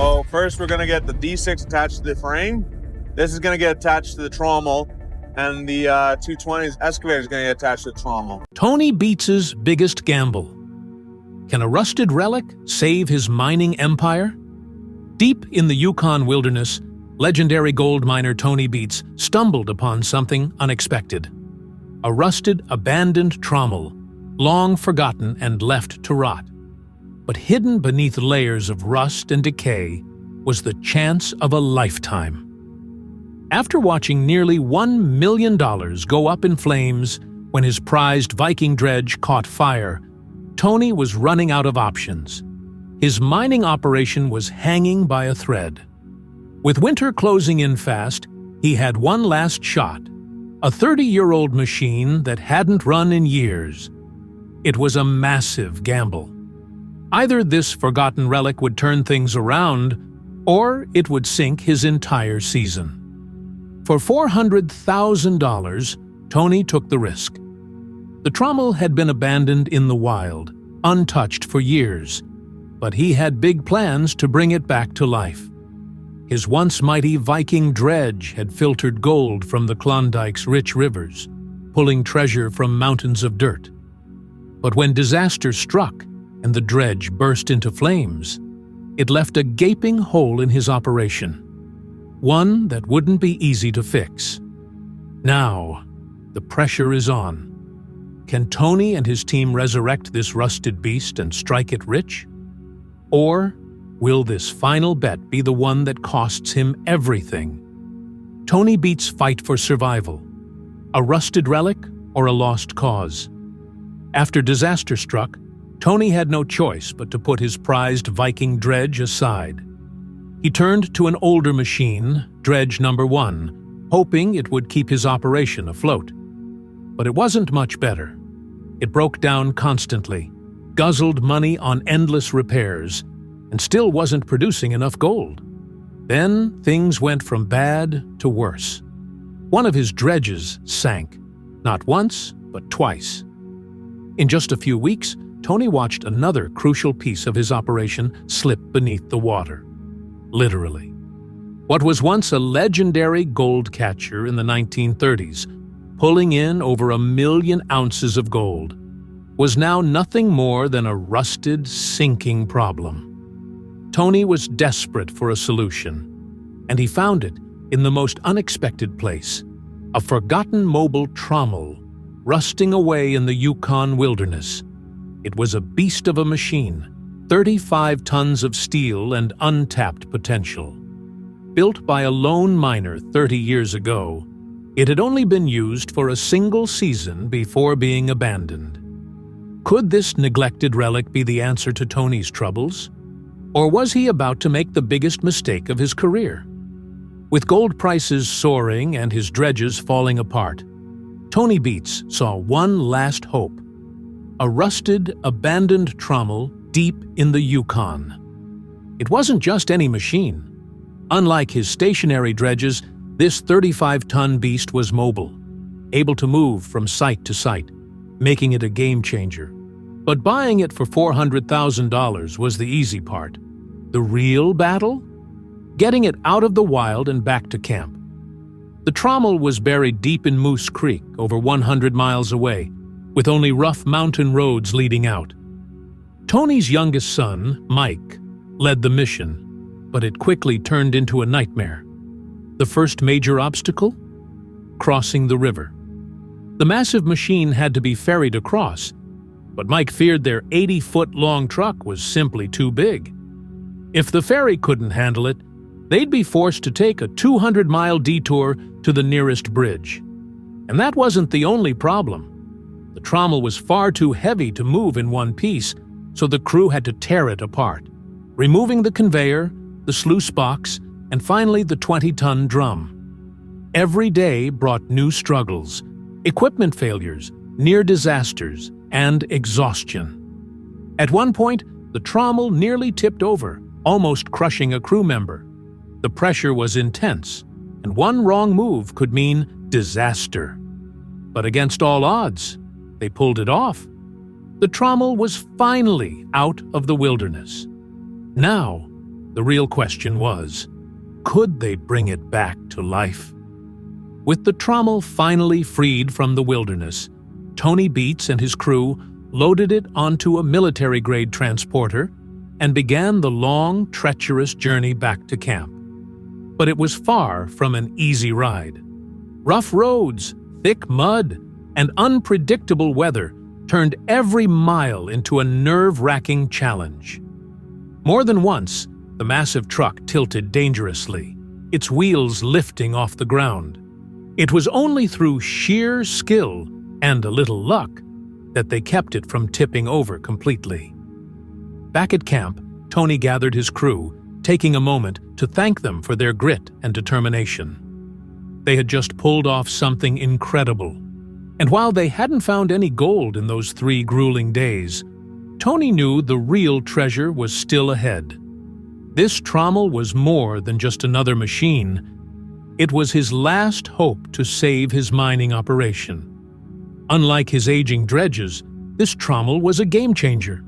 So first we're going to get the D6 attached to the frame. This is going to get attached to the trommel, and the 220's excavator is going to get attached to the trommel. Tony Beets' biggest gamble. Can a rusted relic save his mining empire? Deep in the Yukon wilderness, legendary gold miner Tony Beets stumbled upon something unexpected. A rusted, abandoned trommel, long forgotten and left to rot. But hidden beneath layers of rust and decay was the chance of a lifetime. After watching nearly $1 million go up in flames when his prized Viking dredge caught fire, Tony was running out of options. His mining operation was hanging by a thread. With winter closing in fast, he had one last shot, a 30-year-old machine that hadn't run in years. It was a massive gamble. Either this forgotten relic would turn things around, or it would sink his entire season. For $400,000, Tony took the risk. The trommel had been abandoned in the wild, untouched for years, but he had big plans to bring it back to life. His once mighty Viking dredge had filtered gold from the Klondike's rich rivers, pulling treasure from mountains of dirt. But when disaster struck and the dredge burst into flames, it left a gaping hole in his operation, one that wouldn't be easy to fix. Now, the pressure is on. Can Tony and his team resurrect this rusted beast and strike it rich? Or will this final bet be the one that costs him everything? Tony Beets' fight for survival. A rusted relic or a lost cause? After disaster struck, Tony had no choice but to put his prized Viking dredge aside. He turned to an older machine, Dredge Number 1, hoping it would keep his operation afloat. But it wasn't much better. It broke down constantly, guzzled money on endless repairs, and still wasn't producing enough gold. Then things went from bad to worse. One of his dredges sank, not once, but twice. In just a few weeks, Tony watched another crucial piece of his operation slip beneath the water. Literally. What was once a legendary gold catcher in the 1930s, pulling in over 1 million ounces of gold, was now nothing more than a rusted, sinking problem. Tony was desperate for a solution, and he found it in the most unexpected place, a forgotten mobile trommel, rusting away in the Yukon wilderness. It was a beast of a machine, 35 tons of steel and untapped potential. Built by a lone miner 30 years ago, it had only been used for a single season before being abandoned. Could this neglected relic be the answer to Tony's troubles? Or was he about to make the biggest mistake of his career? With gold prices soaring and his dredges falling apart, Tony Beets saw one last hope: a rusted, abandoned trommel deep in the Yukon. It wasn't just any machine. Unlike his stationary dredges, this 35-ton beast was mobile, able to move from site to site, making it a game-changer. But buying it for $400,000 was the easy part. The real battle? Getting it out of the wild and back to camp. The trommel was buried deep in Moose Creek, over 100 miles away, with only rough mountain roads leading out. Tony's youngest son, Mike, led the mission, but it quickly turned into a nightmare. The first major obstacle? Crossing the river. The massive machine had to be ferried across, but Mike feared their 80-foot-long truck was simply too big. If the ferry couldn't handle it, they'd be forced to take a 200-mile detour to the nearest bridge. And that wasn't the only problem. The trommel was far too heavy to move in one piece, so the crew had to tear it apart, removing the conveyor, the sluice box, and finally the 20-ton drum. Every day brought new struggles, equipment failures, near disasters, and exhaustion. At one point, the trommel nearly tipped over, almost crushing a crew member. The pressure was intense, and one wrong move could mean disaster. But against all odds, they pulled it off. The trommel was finally out of the wilderness. Now, The real question was, could they bring it back to life? With the Trommel finally freed from the wilderness, Tony Beets and his crew loaded it onto a military-grade transporter and began the long, treacherous journey back to camp. But it was far from an easy ride. Rough roads, thick mud, and unpredictable weather turned every mile into a nerve-wracking challenge. More than once, the massive truck tilted dangerously, its wheels lifting off the ground. It was only through sheer skill and a little luck that they kept it from tipping over completely. Back at camp, Tony gathered his crew, taking a moment to thank them for their grit and determination. They had just pulled off something incredible, and while they hadn't found any gold in those 3 grueling days, Tony knew the real treasure was still ahead. This Trommel was more than just another machine. It was his last hope to save his mining operation. Unlike his aging dredges, this Trommel was a game-changer.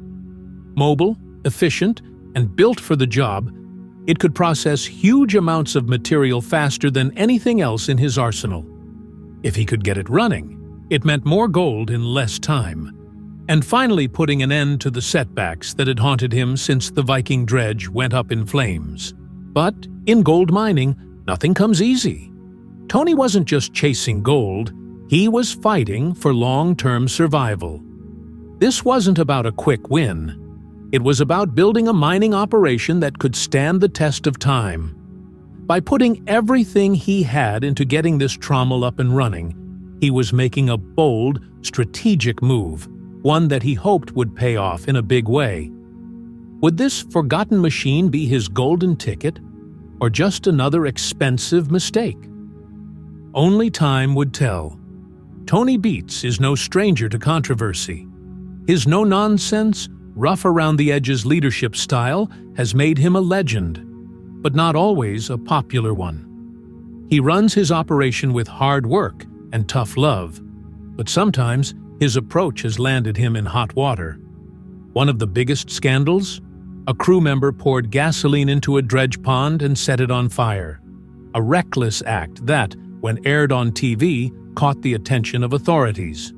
Mobile, efficient, and built for the job, it could process huge amounts of material faster than anything else in his arsenal. If he could get it running, it meant more gold in less time, and finally putting an end to the setbacks that had haunted him since the Viking dredge went up in flames. But in gold mining, nothing comes easy. Tony wasn't just chasing gold, he was fighting for long-term survival. This wasn't about a quick win. It was about building a mining operation that could stand the test of time. By putting everything he had into getting this Trommel up and running, he was making a bold, strategic move, one that he hoped would pay off in a big way. Would this forgotten machine be his golden ticket, or just another expensive mistake? Only time would tell. Tony Beets is no stranger to controversy. His no-nonsense, rough-around-the-edges leadership style has made him a legend, but not always a popular one. He runs his operation with hard work and tough love, but sometimes his approach has landed him in hot water. One of the biggest scandals? A crew member poured gasoline into a dredge pond and set it on fire. A reckless act that, when aired on TV, caught the attention of authorities.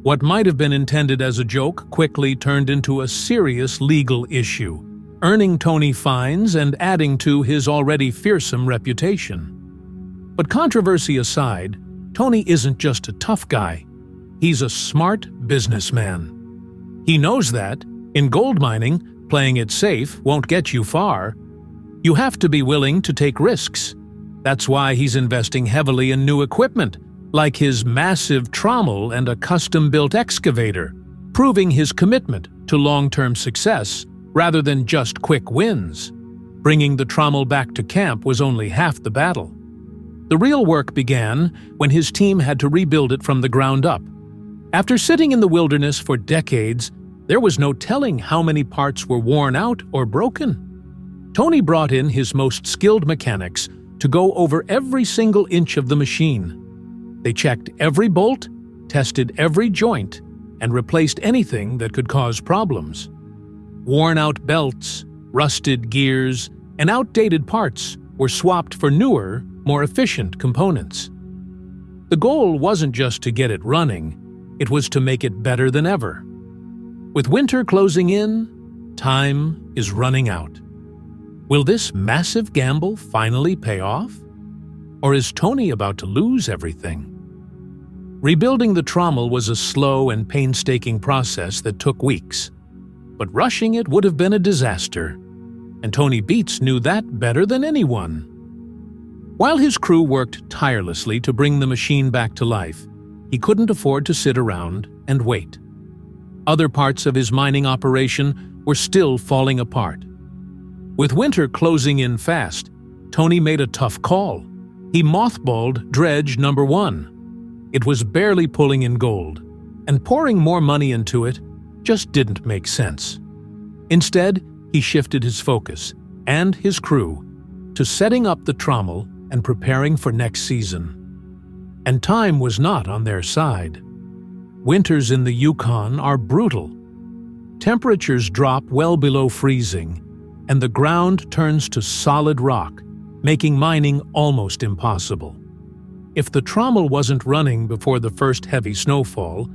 What might have been intended as a joke quickly turned into a serious legal issue, earning Tony fines and adding to his already fearsome reputation. But controversy aside, Tony isn't just a tough guy. He's a smart businessman. He knows that, in gold mining, playing it safe won't get you far. You have to be willing to take risks. That's why he's investing heavily in new equipment, like his massive trommel and a custom-built excavator, proving his commitment to long-term success rather than just quick wins. Bringing the trommel back to camp was only half the battle. The real work began when his team had to rebuild it from the ground up. After sitting in the wilderness for decades, there was no telling how many parts were worn out or broken. Tony brought in his most skilled mechanics to go over every single inch of the machine. They checked every bolt, tested every joint, and replaced anything that could cause problems. Worn-out belts, rusted gears, and outdated parts were swapped for newer, more efficient components. The goal wasn't just to get it running, it was to make it better than ever. With winter closing in, time is running out. Will this massive gamble finally pay off? Or is Tony about to lose everything? Rebuilding the trommel was a slow and painstaking process that took weeks. But rushing it would have been a disaster, and Tony Beets knew that better than anyone. While his crew worked tirelessly to bring the machine back to life, he couldn't afford to sit around and wait. Other parts of his mining operation were still falling apart. With winter closing in fast, Tony made a tough call. He mothballed dredge number 1. It was barely pulling in gold, and pouring more money into it just didn't make sense. Instead, he shifted his focus, and his crew, to setting up the trommel and preparing for next season. And time was not on their side. Winters in the Yukon are brutal. Temperatures drop well below freezing, and the ground turns to solid rock, making mining almost impossible. If the Trommel wasn't running before the first heavy snowfall,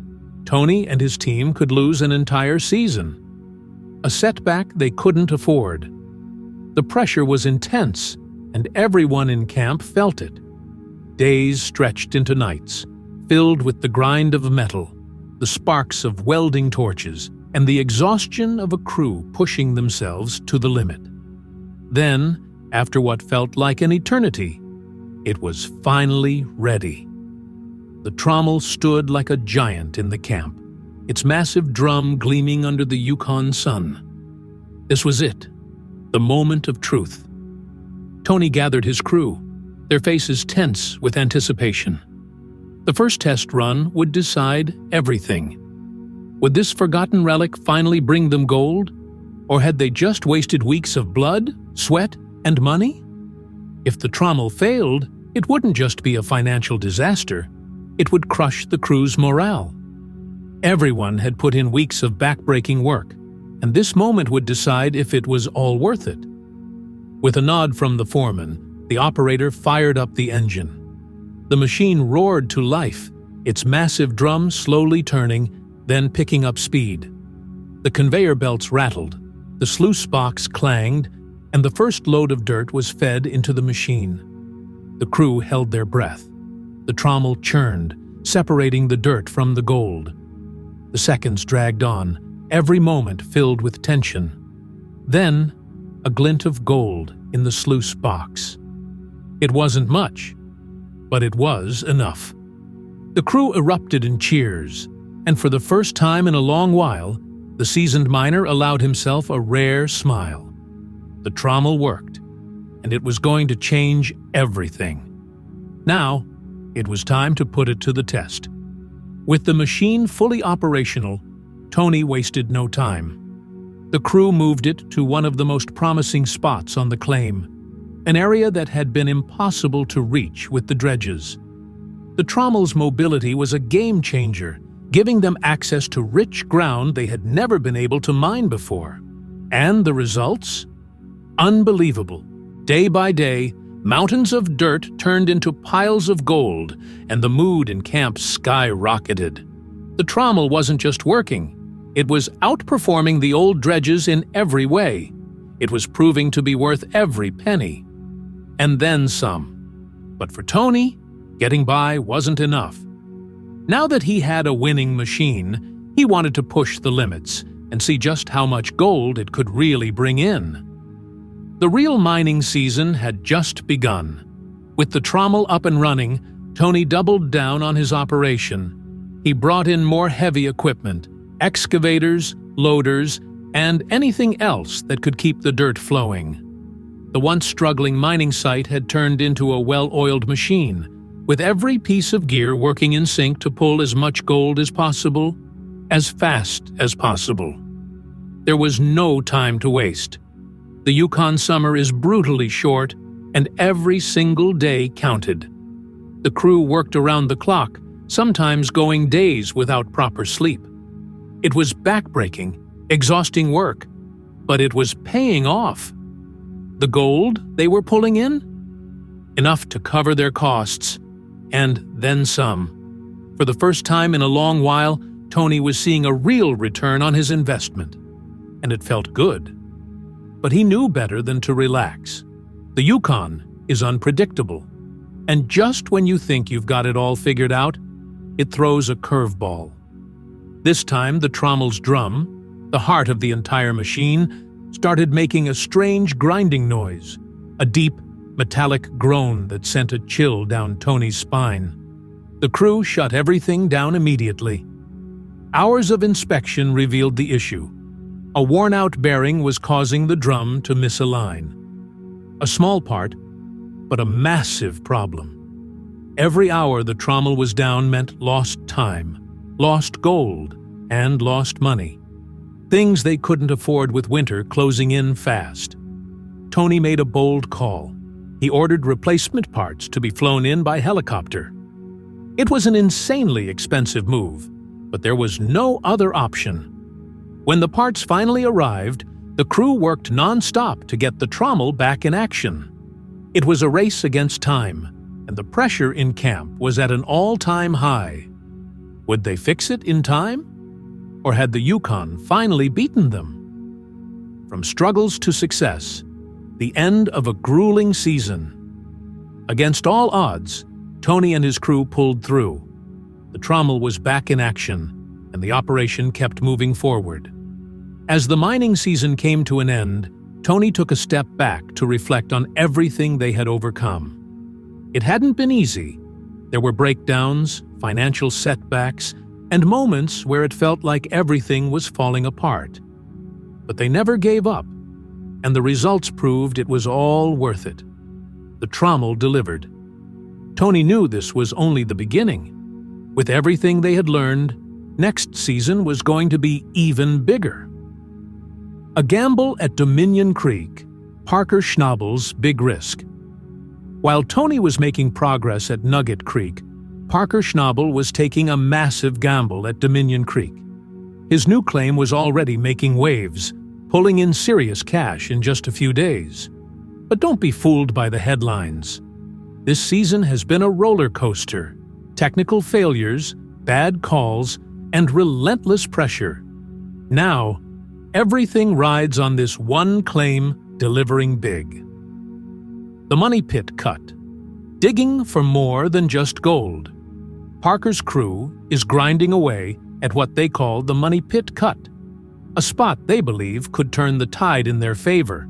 Tony and his team could lose an entire season. A setback they couldn't afford. The pressure was intense, and everyone in camp felt it. Days stretched into nights, filled with the grind of metal, the sparks of welding torches, and the exhaustion of a crew pushing themselves to the limit. Then, after what felt like an eternity, it was finally ready. The Trommel stood like a giant in the camp, its massive drum gleaming under the Yukon sun. This was it, the moment of truth. Tony gathered his crew, their faces tense with anticipation. The first test run would decide everything. Would this forgotten relic finally bring them gold? Or had they just wasted weeks of blood, sweat, and money? If the Trommel failed, it wouldn't just be a financial disaster. It would crush the crew's morale. Everyone had put in weeks of backbreaking work, and this moment would decide if it was all worth it. With a nod from the foreman, the operator fired up the engine. The machine roared to life, its massive drum slowly turning, then picking up speed. The conveyor belts rattled, the sluice box clanged, and the first load of dirt was fed into the machine. The crew held their breath. The Trommel churned, separating the dirt from the gold. The seconds dragged on, every moment filled with tension. Then, a glint of gold in the sluice box. It wasn't much, but it was enough. The crew erupted in cheers, and for the first time in a long while, the seasoned miner allowed himself a rare smile. The Trommel worked, and it was going to change everything. Now, it was time to put it to the test. With the machine fully operational, Tony wasted no time. The crew moved it to one of the most promising spots on the claim, an area that had been impossible to reach with the dredges. The Trommel's mobility was a game-changer, giving them access to rich ground they had never been able to mine before. And the results? Unbelievable. Day by day, mountains of dirt turned into piles of gold, and the mood in camp skyrocketed. The Trommel wasn't just working. It was outperforming the old dredges in every way. It was proving to be worth every penny. And then some. But for Tony, getting by wasn't enough. Now that he had a winning machine, he wanted to push the limits and see just how much gold it could really bring in. The real mining season had just begun. With the Trommel up and running, Tony doubled down on his operation. He brought in more heavy equipment, excavators, loaders, and anything else that could keep the dirt flowing. The once struggling mining site had turned into a well-oiled machine, with every piece of gear working in sync to pull as much gold as possible, as fast as possible. There was no time to waste. The Yukon summer is brutally short, and every single day counted. The crew worked around the clock, sometimes going days without proper sleep. It was backbreaking, exhausting work, but it was paying off. The gold they were pulling in? Enough to cover their costs, and then some. For the first time in a long while, Tony was seeing a real return on his investment, and it felt good. But he knew better than to relax. The Yukon is unpredictable, and just when you think you've got it all figured out, it throws a curveball. This time, the Trommel's drum, the heart of the entire machine, started making a strange grinding noise, a deep, metallic groan that sent a chill down Tony's spine. The crew shut everything down immediately. Hours of inspection revealed the issue. A worn-out bearing was causing the drum to misalign. A small part, but a massive problem. Every hour the Trommel was down meant lost time, lost gold, and lost money. Things they couldn't afford with winter closing in fast. Tony made a bold call. He ordered replacement parts to be flown in by helicopter. It was an insanely expensive move, but there was no other option. When the parts finally arrived, The crew worked non-stop to get the Trommel back in action. It was a race against time, and the pressure in camp was at an all-time high. Would they fix it in time? Or had the Yukon finally beaten them? From struggles to success, the end of a grueling season. Against all odds, Tony and his crew pulled through. The Trommel was back in action, and the operation kept moving forward. As the mining season came to an end, Tony took a step back to reflect on everything they had overcome. It hadn't been easy. There were breakdowns, financial setbacks, and moments where it felt like everything was falling apart. But they never gave up, and the results proved it was all worth it. The Trommel delivered. Tony knew this was only the beginning. With everything they had learned, next season was going to be even bigger. A gamble at Dominion Creek, Parker Schnabel's big risk. While Tony was making progress at Nugget Creek, Parker Schnabel was taking a massive gamble at Dominion Creek. His new claim was already making waves, pulling in serious cash in just a few days. But don't be fooled by the headlines. This season has been a roller coaster. Technical failures, bad calls, and relentless pressure. Now, everything rides on this one claim delivering big. The money pit cut. Digging for more than just gold. Parker's crew is grinding away at what they call the money pit cut, a spot they believe could turn the tide in their favor.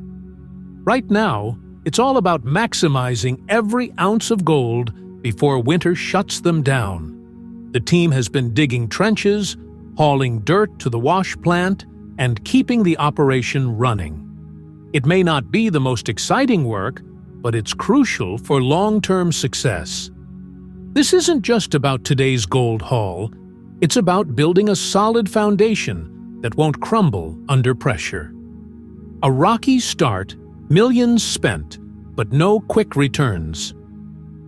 Right now, it's all about maximizing every ounce of gold before winter shuts them down. The team has been digging trenches, hauling dirt to the wash plant, and keeping the operation running. It may not be the most exciting work, but it's crucial for long-term success. This isn't just about today's gold haul. It's about building a solid foundation that won't crumble under pressure. A rocky start, millions spent, but no quick returns.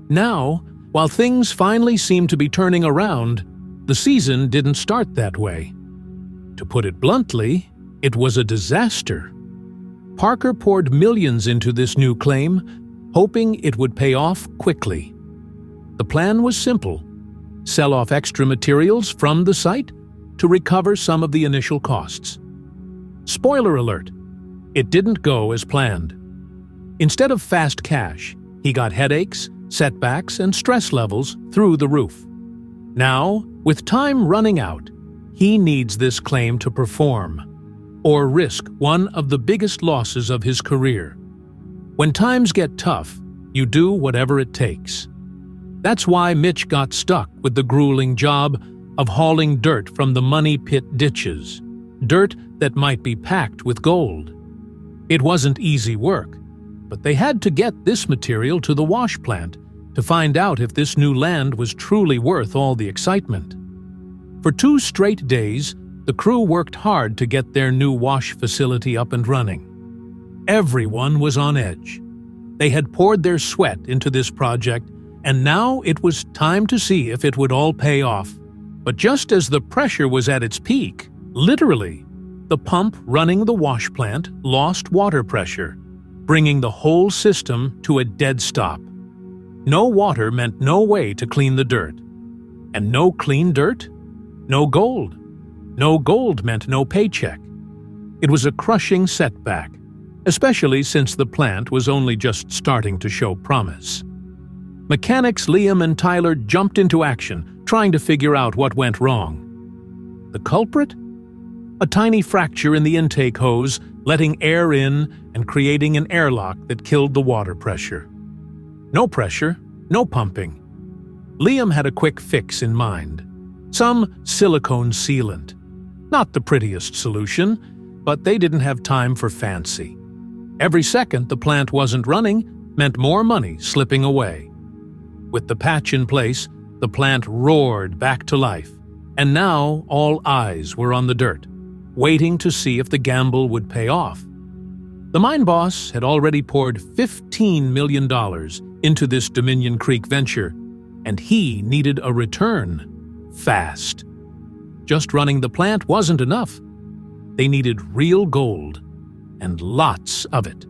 Now, while things finally seem to be turning around, the season didn't start that way. To put it bluntly, it was a disaster. Parker poured millions into this new claim, hoping it would pay off quickly. The plan was simple: sell off extra materials from the site to recover some of the initial costs. Spoiler alert, it didn't go as planned. Instead of fast cash, he got headaches, setbacks, and stress levels through the roof. Now, with time running out, he needs this claim to perform, or risk one of the biggest losses of his career. When times get tough, you do whatever it takes. That's why Mitch got stuck with the grueling job of hauling dirt from the money pit ditches, dirt that might be packed with gold. It wasn't easy work, but they had to get this material to the wash plant to find out if this new land was truly worth all the excitement. For 2 straight days, the crew worked hard to get their new wash facility up and running. Everyone was on edge. They had poured their sweat into this project, and now it was time to see if it would all pay off. But just as the pressure was at its peak, literally, the pump running the wash plant lost water pressure, bringing the whole system to a dead stop. No water meant no way to clean the dirt. And no clean dirt? No gold. No gold meant no paycheck. It was a crushing setback, especially since the plant was only just starting to show promise. Mechanics Liam and Tyler jumped into action, trying to figure out what went wrong. The culprit? A tiny fracture in the intake hose, letting air in and creating an airlock that killed the water pressure. No pressure, no pumping. Liam had a quick fix in mind. Some silicone sealant. Not the prettiest solution, but they didn't have time for fancy. Every second the plant wasn't running meant more money slipping away. With the patch in place, the plant roared back to life, and now all eyes were on the dirt, waiting to see if the gamble would pay off. The mine boss had already poured $15 million into this Dominion Creek venture, and he needed a return, fast. Just running the plant wasn't enough. They needed real gold. and lots of it.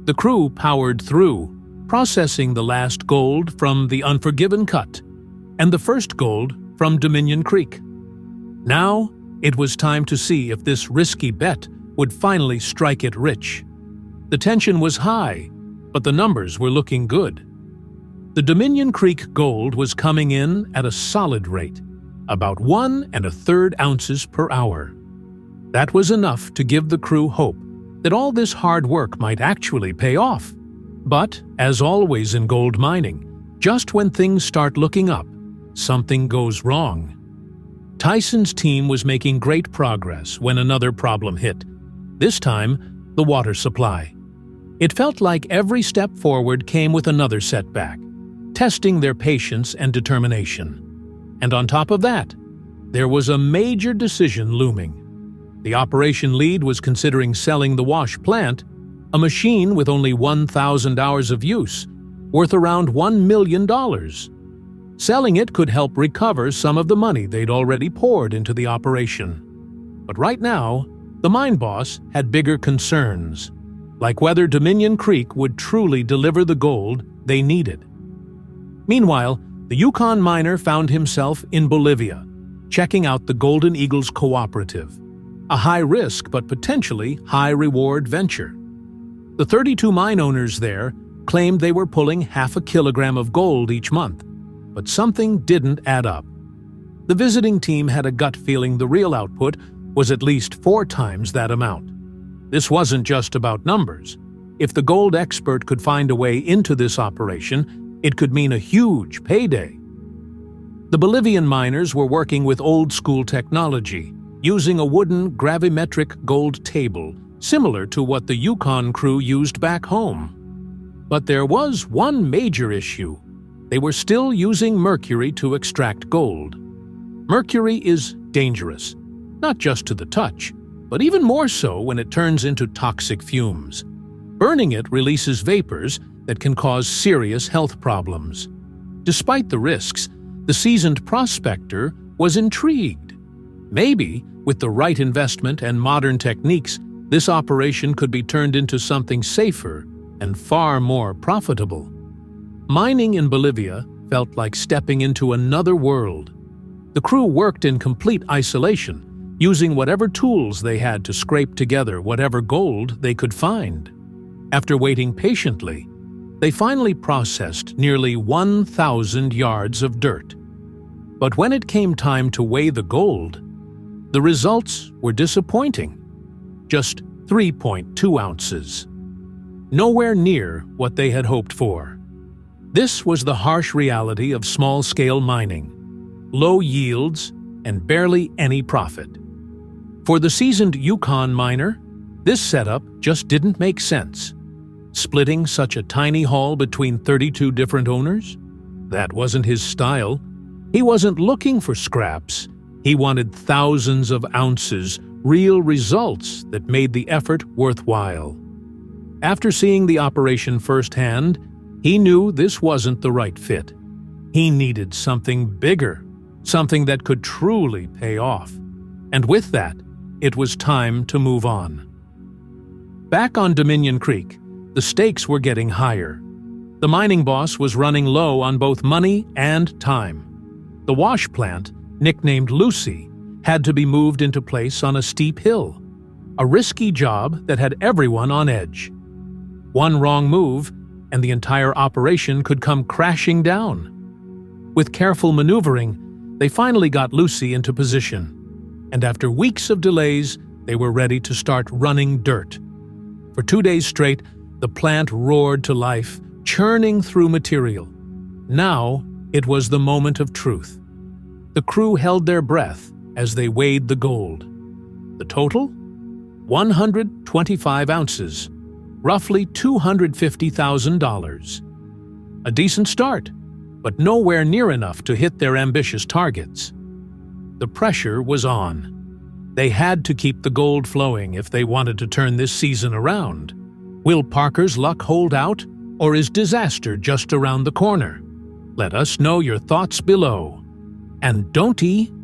The crew powered through, processing the last gold from the Unforgiven Cut and the first gold from Dominion Creek. Now, it was time to see if this risky bet would finally strike it rich. The tension was high, but the numbers were looking good. The Dominion Creek gold was coming in at a solid rate, about 1 1/3 ounces per hour. That was enough to give the crew hope that all this hard work might actually pay off. But, as always in gold mining, just when things start looking up, something goes wrong. Tyson's team was making great progress when another problem hit. This time, the water supply. It felt like every step forward came with another setback, testing their patience and determination. And on top of that, there was a major decision looming. The operation lead was considering selling the wash plant, a machine with only 1,000 hours of use, worth around $1 million. Selling it could help recover some of the money they'd already poured into the operation. But right now, the mine boss had bigger concerns, like whether Dominion Creek would truly deliver the gold they needed. Meanwhile, the Yukon miner found himself in Bolivia, checking out the Golden Eagles Cooperative, a high-risk but potentially high-reward venture. The 32 mine owners there claimed they were pulling 0.5 kilogram of gold each month, but something didn't add up. The visiting team had a gut feeling the real output was at least 4 times that amount. This wasn't just about numbers. If the gold expert could find a way into this operation, it could mean a huge payday. The Bolivian miners were working with old-school technology, using a wooden gravimetric gold table, similar to what the Yukon crew used back home. But there was one major issue. They were still using mercury to extract gold. Mercury is dangerous, not just to the touch, but even more so when it turns into toxic fumes. Burning it releases vapors that can cause serious health problems. Despite the risks, the seasoned prospector was intrigued. Maybe, with the right investment and modern techniques, this operation could be turned into something safer and far more profitable. Mining in Bolivia felt like stepping into another world. The crew worked in complete isolation, using whatever tools they had to scrape together whatever gold they could find. After waiting patiently, they finally processed nearly 1,000 yards of dirt. But when it came time to weigh the gold, the results were disappointing. Just 3.2 ounces. Nowhere near what they had hoped for. This was the harsh reality of small-scale mining. Low yields and barely any profit. For the seasoned Yukon miner, this setup just didn't make sense. Splitting such a tiny haul between 32 different owners? That wasn't his style. He wasn't looking for scraps. He wanted thousands of ounces, real results that made the effort worthwhile. After seeing the operation firsthand, he knew this wasn't the right fit. He needed something bigger, something that could truly pay off. And with that, it was time to move on. Back on Dominion Creek, the stakes were getting higher. The mining boss was running low on both money and time. The wash plant, nicknamed Lucy, had to be moved into place on a steep hill, a risky job that had everyone on edge. One wrong move, and the entire operation could come crashing down. With careful maneuvering, they finally got Lucy into position, and after weeks of delays, they were ready to start running dirt. For 2 days straight, the plant roared to life, churning through material. Now, it was the moment of truth. The crew held their breath as they weighed the gold. The total? 125 ounces, roughly $250,000. A decent start, but nowhere near enough to hit their ambitious targets. The pressure was on. They had to keep the gold flowing if they wanted to turn this season around. Will Parker's luck hold out, or is disaster just around the corner? Let us know your thoughts below. And don't